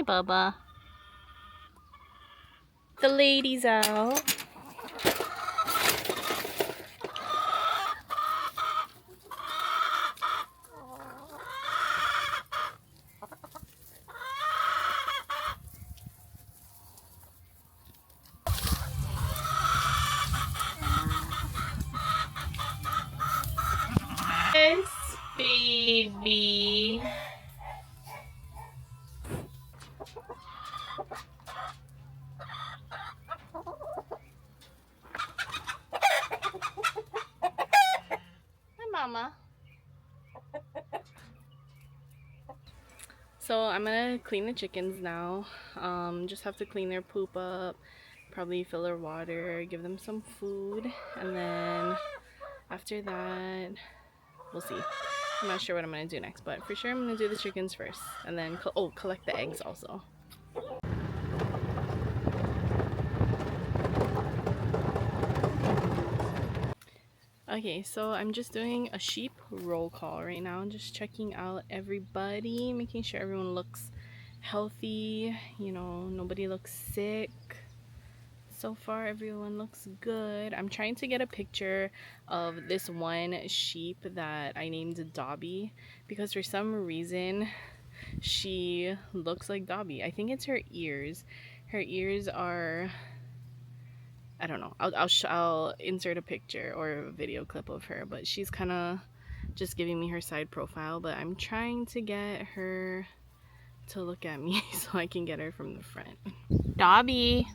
Hey, Bubba. The lady's out. Yes, baby. Hi, Mama. So I'm gonna clean the chickens now. Just have to clean their poop up, probably fill their water, give them some food, and then after that, we'll see. I'm not sure what I'm gonna do next, but for sure I'm gonna do the chickens first, and then collect the eggs also. Okay, so I'm just doing a sheep roll call right now, just checking out everybody, making sure everyone looks healthy, you know, nobody looks sick. So far everyone looks good. I'm trying to get a picture of this one sheep that I named Dobby because for some reason she looks like Dobby. I think it's her ears. Her ears are, I don't know. I'll insert a picture or a video clip of her, but she's kind of just giving me her side profile, but I'm trying to get her to look at me so I can get her from the front. Dobby.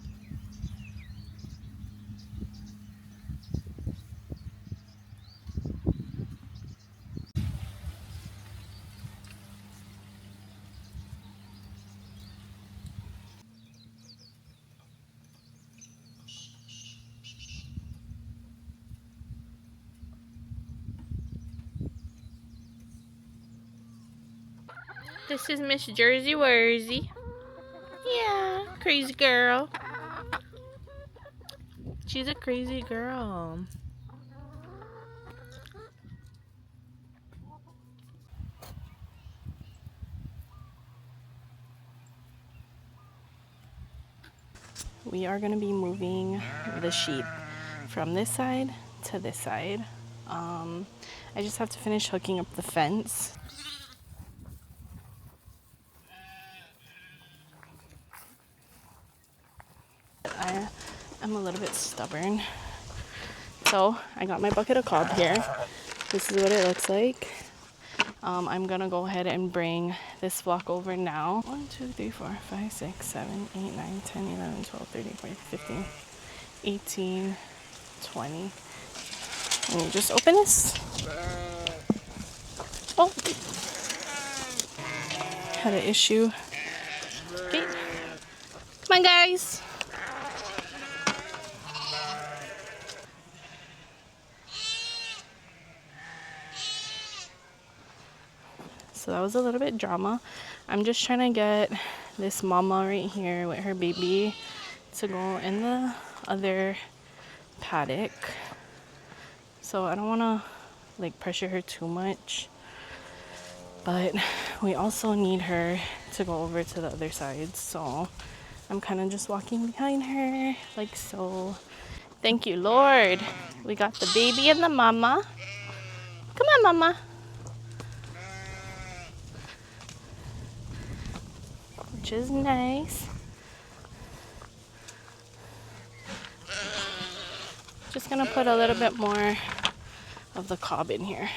This is Miss Jersey Wursy. Yeah, crazy girl. She's a crazy girl. We are going to be moving the sheep from this side to this side. I just have to finish hooking up the fence. I am a little bit stubborn. So I got my bucket of cob here. This is what it looks like. I'm gonna go ahead and bring this flock over now. 1, 2, 3, 4, 5, 6, 7, 8, 9, 10, 11, 12, 13, 14, 15, 18, 20. Let me just open this. Oh, had an issue. Okay, come on, guys. So that was a little bit drama. I'm just trying to get this mama right here with her baby to go in the other paddock. So I don't want to like pressure her too much, but we also need her to go over to the other side. So I'm kind of just walking behind her like so. Thank you, Lord. We got the baby and the mama. Come on, mama. Which is nice. Just gonna put a little bit more of the cob in here.